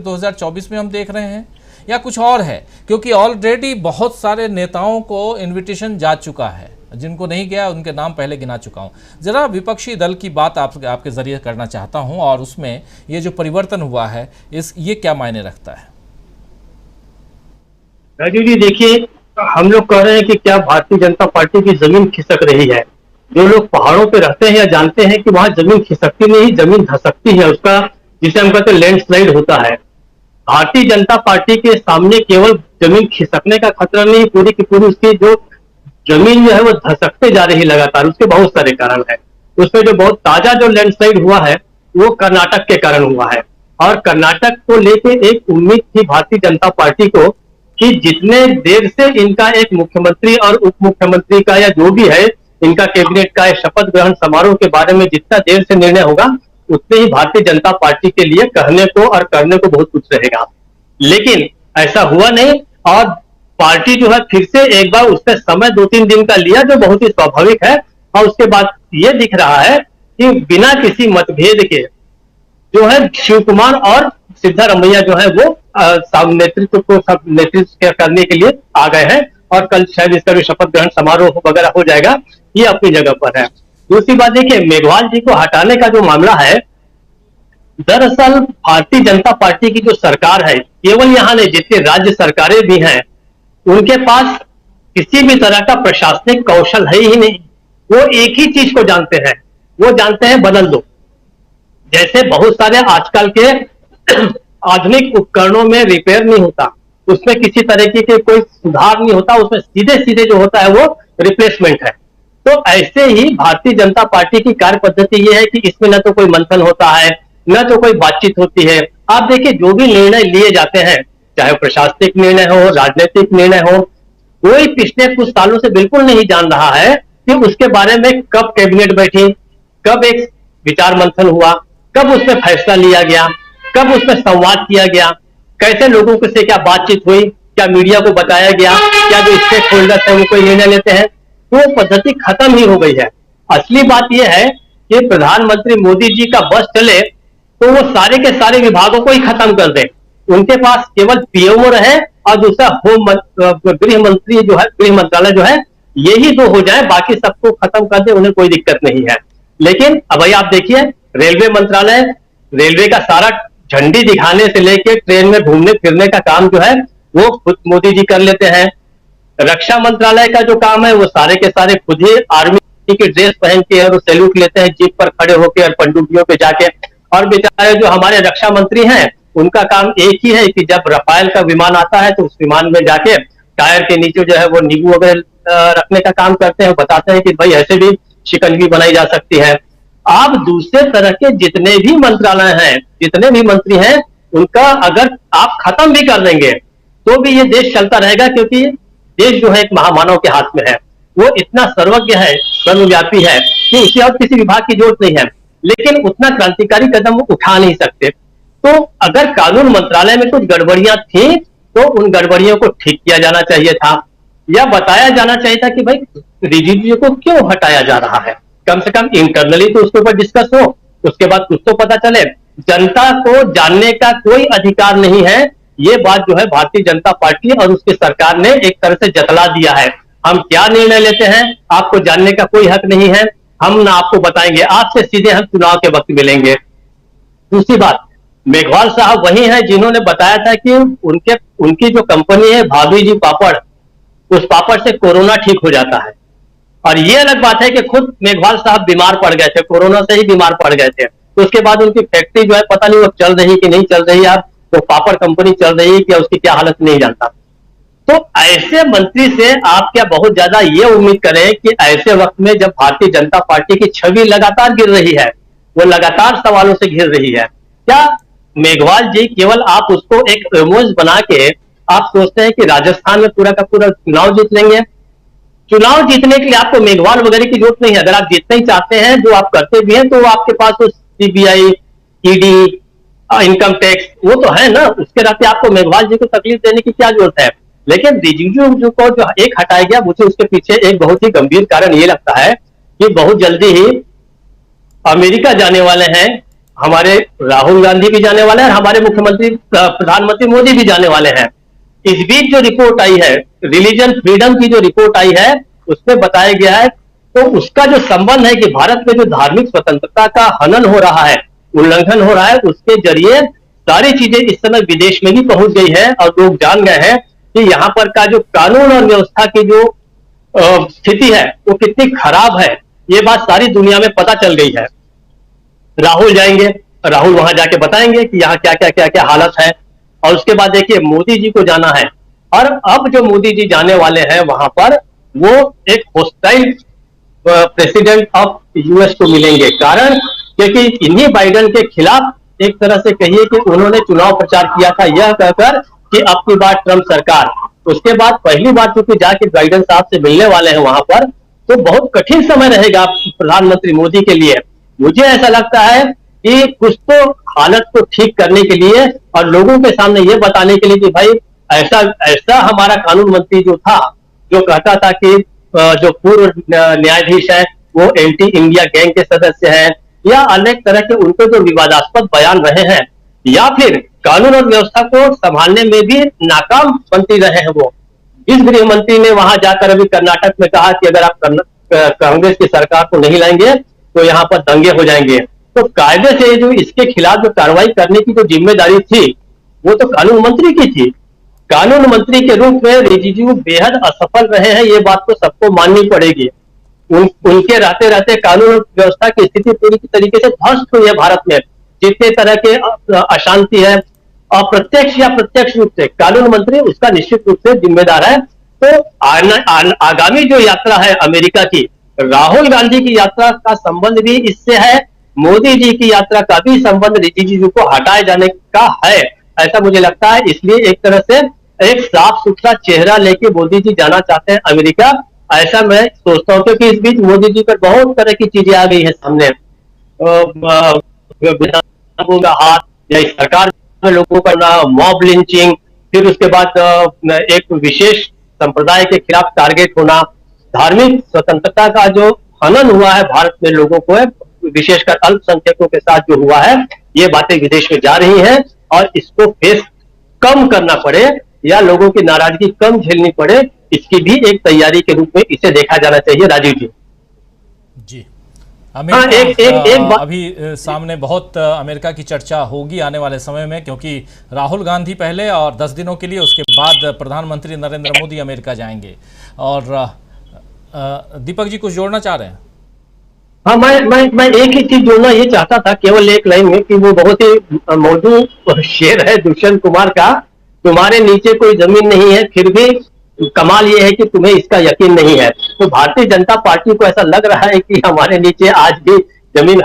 2024 में हम देख रहे हैं, या कुछ और है? क्योंकि ऑलरेडी बहुत सारे नेताओं को इनविटेशन जा चुका है, जिनको नहीं गया उनके नाम पहले गिना चुका हूं। जरा विपक्षी दल की बात आपके जरिए करना चाहता हूं, और उसमें ये जो परिवर्तन हुआ है ये क्या मायने रखता है? राजू जी देखिए, हम लोग कह रहे हैं कि क्या भारतीय जनता पार्टी की जमीन खिसक रही है। जो लोग पहाड़ों पे रहते हैं या जानते हैं कि वहां जमीन खिसकती नहीं, जमीन धसकती है, उसका जिसे हम कहते हैं लैंडस्लाइड होता है। भारतीय जनता पार्टी के सामने केवल जमीन खिसकने का खतरा नहीं, पूरी की पूरी उसकी जो जमीन जो है वो धसकते जा रही लगातार। उसके बहुत सारे कारण है। उसमें जो बहुत ताजा जो लैंडस्लाइड हुआ है वो कर्नाटक के कारण हुआ है, और कर्नाटक को लेके एक उम्मीद थी भारतीय जनता पार्टी को कि जितने देर से इनका एक मुख्यमंत्री और उप मुख्यमंत्री का या जो भी है इनका कैबिनेट का शपथ ग्रहण समारोह के बारे में जितना देर से निर्णय होगा, उतने ही भारतीय जनता पार्टी के लिए कहने को और करने को बहुत कुछ रहेगा। लेकिन ऐसा हुआ नहीं, और पार्टी जो है फिर से एक बार उसने समय 2-3 दिन का लिया, जो बहुत ही स्वाभाविक है। और उसके बाद ये दिख रहा है कि बिना किसी मतभेद के जो है शिव कुमार और सिद्धारमैया जो है वो नेतृत्व करने के लिए आ गए हैं, और कल शायद इसका भी शपथ ग्रहण समारोह वगैरह हो जाएगा। ये अपनी जगह पर है। दूसरी बात देखिए, मेघवाल जी को हटाने का जो मामला है, दरअसल भारतीय जनता पार्टी की जो सरकार है, केवल यहां नहीं जितनी राज्य सरकारें भी हैं, उनके पास किसी भी तरह का प्रशासनिक कौशल है ही नहीं। वो एक ही चीज को जानते हैं, वो जानते हैं बदल दो। जैसे बहुत सारे आजकल के आधुनिक उपकरणों में रिपेयर नहीं होता, उसमें किसी तरीके के कोई सुधार नहीं होता, उसमें सीधे सीधे जो होता है वो रिप्लेसमेंट है। तो ऐसे ही भारतीय जनता पार्टी की कार्य पद्धति ये है कि इसमें न तो कोई मंथन होता है, न तो कोई बातचीत होती है। आप देखिए, जो भी निर्णय लिए जाते हैं, चाहे प्रशासनिक निर्णय हो, राजनीतिक निर्णय हो, कोई पिछले कुछ सालों से बिल्कुल नहीं जान रहा है कि उसके बारे में कब कैबिनेट बैठी, कब एक विचार मंथन हुआ, कब उसमें फैसला लिया गया, कब उसमें संवाद किया गया, कैसे लोगों से क्या बातचीत हुई, क्या मीडिया को बताया गया, क्या जो स्टेक होल्डर्स है वो कोई निर्णय लेते हैं। तो पद्धति खत्म ही हो गई है। असली बात यह है कि प्रधानमंत्री मोदी जी का बस चले तो वो सारे के सारे विभागों को ही खत्म कर दे, उनके पास केवल पीएमओ रहे, और दूसरा गृह मंत्री जो है, गृह मंत्रालय जो है, यही दो हो जाए, बाकी सबको खत्म कर दे, उन्हें कोई दिक्कत नहीं है। लेकिन अब भाई आप देखिए, रेलवे मंत्रालय, रेलवे का सारा झंडी दिखाने से लेके ट्रेन में घूमने फिरने का काम जो है वो खुद मोदी जी कर लेते हैं। रक्षा मंत्रालय का जो काम है वो सारे के सारे खुद ही आर्मी की ड्रेस पहन के और सैल्यूट लेते हैं जीप पर खड़े होकर और पनडुब्बियों पे जाके। और बेचारे जो हमारे रक्षा मंत्री हैं, उनका काम एक ही है कि जब रफाल का विमान आता है तो उस विमान में जाके टायर के नीचे जो है वो नींबू वगैरह रखने का काम करते हैं, बताते हैं कि भाई ऐसे भी शिकंजी बनाई जा सकती है। आप दूसरे तरह के जितने भी मंत्रालय हैं, जितने भी मंत्री हैं, उनका अगर आप खत्म भी कर देंगे तो भी ये देश चलता रहेगा, क्योंकि देश जो है एक महामानव के हाथ में है। वो इतना सर्वज्ञ है, सर्वव्यापी है कि उसे और किसी विभाग की जरूरत नहीं है, लेकिन उतना क्रांतिकारी कदम वो उठा नहीं सकते। तो अगर कानून मंत्रालय में कुछ गड़बड़ियां थी तो उन गड़बड़ियों को ठीक किया जाना चाहिए था, या बताया जाना चाहिए था कि भाई रिजिजू को क्यों हटाया जा रहा है। कम से कम इंटरनली तो उसके ऊपर डिस्कस हो, उसके बाद कुछ तो पता चले। जनता को जानने का कोई अधिकार नहीं है, ये बात जो है भारतीय जनता पार्टी और उसकी सरकार ने एक तरह से जतला दिया है। हम क्या निर्णय लेते हैं आपको जानने का कोई हक नहीं है, हम ना आपको बताएंगे, आपसे सीधे हम चुनाव के वक्त मिलेंगे। दूसरी बात, मेघवाल साहब वही हैं जिन्होंने बताया था कि उनकी जो कंपनी है भाभी जी पापड़, उस पापड़ से कोरोना ठीक हो जाता है। और ये अलग बात है कि खुद मेघवाल साहब बीमार पड़ गए थे, कोरोना से ही बीमार पड़ गए थे। तो उसके बाद उनकी फैक्ट्री जो है पता नहीं वो चल रही कि नहीं चल रही, आप तो पापड़ कंपनी चल रही है कि उसकी क्या हालत नहीं जानता। तो ऐसे मंत्री से आप क्या बहुत ज्यादा ये उम्मीद करें कि ऐसे वक्त में जब भारतीय जनता पार्टी की छवि लगातार गिर रही है, वो लगातार सवालों से घिर रही है, क्या मेघवाल जी केवल आप उसको एक इमेज बना के आप सोचते हैं कि राजस्थान में पूरा का पूरा चुनाव जीत लेंगे? चुनाव जीतने के लिए आपको मेघवाल वगैरह की जरूरत नहीं है। अगर आप जीतना ही चाहते हैं, जो आप करते भी हैं, तो आपके पास तो सीबीआई, ईडी, इनकम टैक्स वो तो है ना, उसके नाते आपको मेघवाल जी को तकलीफ देने की क्या जरूरत है। लेकिन रिजिजू को जो एक हटाया गया, मुझे उसके पीछे एक बहुत ही गंभीर कारण ये लगता है कि बहुत जल्दी ही अमेरिका जाने वाले हैं हमारे राहुल गांधी भी जाने वाले हैं और हमारे मुख्यमंत्री प्रधानमंत्री मोदी भी जाने वाले हैं। इस बीच जो रिपोर्ट आई है, रिलीजन फ्रीडम की जो रिपोर्ट आई है, उसमें बताया गया है, तो उसका जो संबंध है कि भारत में जो धार्मिक स्वतंत्रता का हनन हो रहा है, उल्लंघन हो रहा है, उसके जरिए सारी चीजें इस समय विदेश में भी पहुंच गई है और लोग जान गए हैं कि यहाँ पर का जो कानून और व्यवस्था की जो स्थिति है वो कितनी खराब है। ये बात सारी दुनिया में पता चल गई है। राहुल जाएंगे, राहुल वहां जाके बताएंगे कि यहाँ क्या क्या क्या क्या हालत है, और उसके बाद देखिए मोदी जी को जाना है, और अब जो मोदी जी जाने वाले हैं वहां पर, वो एक होस्टाइल प्रेसिडेंट ऑफ यूएस को मिलेंगे। कारण क्योंकि इन्हीं बाइडेन के खिलाफ एक तरह से कहिए कि उन्होंने चुनाव प्रचार किया था यह कहकर कि अब की बार ट्रंप सरकार। उसके बाद पहली बार चूंकि जाके बाइडेन साहब से मिलने वाले हैं वहां पर, तो बहुत कठिन समय रहेगा प्रधानमंत्री मोदी के लिए। मुझे ऐसा लगता है कि कुछ तो हालत को ठीक करने के लिए और लोगों के सामने ये बताने के लिए कि भाई ऐसा ऐसा हमारा कानून मंत्री जो था, जो कहता था कि जो पूर्व न्यायाधीश है वो एंटी इंडिया गैंग के सदस्य हैं, या अनेक तरह के उनके जो विवादास्पद बयान रहे हैं, या फिर कानून और व्यवस्था को संभालने में भी नाकाम मंत्री रहे हैं वो। इस गृह मंत्री ने वहां जाकर अभी कर्नाटक में कहा कि अगर आप कांग्रेस की सरकार को नहीं लाएंगे तो यहाँ पर दंगे हो जाएंगे। तो कायदे से जो इसके खिलाफ जो कार्रवाई करने की जो जिम्मेदारी थी वो तो कानून मंत्री की थी। कानून मंत्री के रूप में रिजिजू बेहद असफल रहे हैं, ये बात तो सबको माननी पड़ेगी। उनके रहते रहते कानून व्यवस्था की स्थिति पूरी तरीके से ध्वस्त हुई है भारत में। जितने तरह के अशांति है, अप्रत्यक्ष या प्रत्यक्ष रूप से कानून मंत्री उसका निश्चित रूप से जिम्मेदार है। तो आगामी जो यात्रा है अमेरिका की, राहुल गांधी की यात्रा का संबंध भी इससे है, मोदी जी की यात्रा का भी संबंध रिजिजू को हटाए जाने का है, ऐसा मुझे लगता है। इसलिए एक तरह से एक साफ सुथरा चेहरा लेके मोदी जी जाना चाहते हैं अमेरिका, ऐसा मैं सोचता हूं। क्योंकि इस बीच मोदी जी पर बहुत तरह की चीजें आ गई है सामने, हाथ या सरकार में लोगों का मॉब लिंचिंग, फिर उसके बाद एक विशेष संप्रदाय के खिलाफ टारगेट होना, धार्मिक स्वतंत्रता का जो हनन हुआ है भारत में लोगों को, विशेषकर अल्पसंख्यकों के साथ जो हुआ है, ये बातें विदेश में जा रही हैं। और इसको फेस कम करना पड़े या लोगों की नाराजगी कम झेलनी पड़े, इसकी भी एक तैयारी के रूप में इसे देखा जाना चाहिए। राजीव जी जी, अमेरिका अभी सामने बहुत अमेरिका की चर्चा होगी आने वाले समय में, क्योंकि राहुल गांधी पहले और 10 दिनों के लिए, उसके बाद प्रधानमंत्री नरेंद्र मोदी अमेरिका जाएंगे। और दीपक जी कुछ जोड़ना चाह रहे हैं? हाँ, मैं एक ही चीज जोड़ना ये चाहता था, केवल एक लाइन में, कि वो बहुत ही मौजूद शेर है दुष्यंत कुमार का, तुम्हारे नीचे कोई जमीन नहीं है फिर भी कमाल ये है कि तुम्हें इसका यकीन नहीं है। तो भारतीय जनता पार्टी को ऐसा लग रहा है कि हमारे नीचे आज भी जमीन है।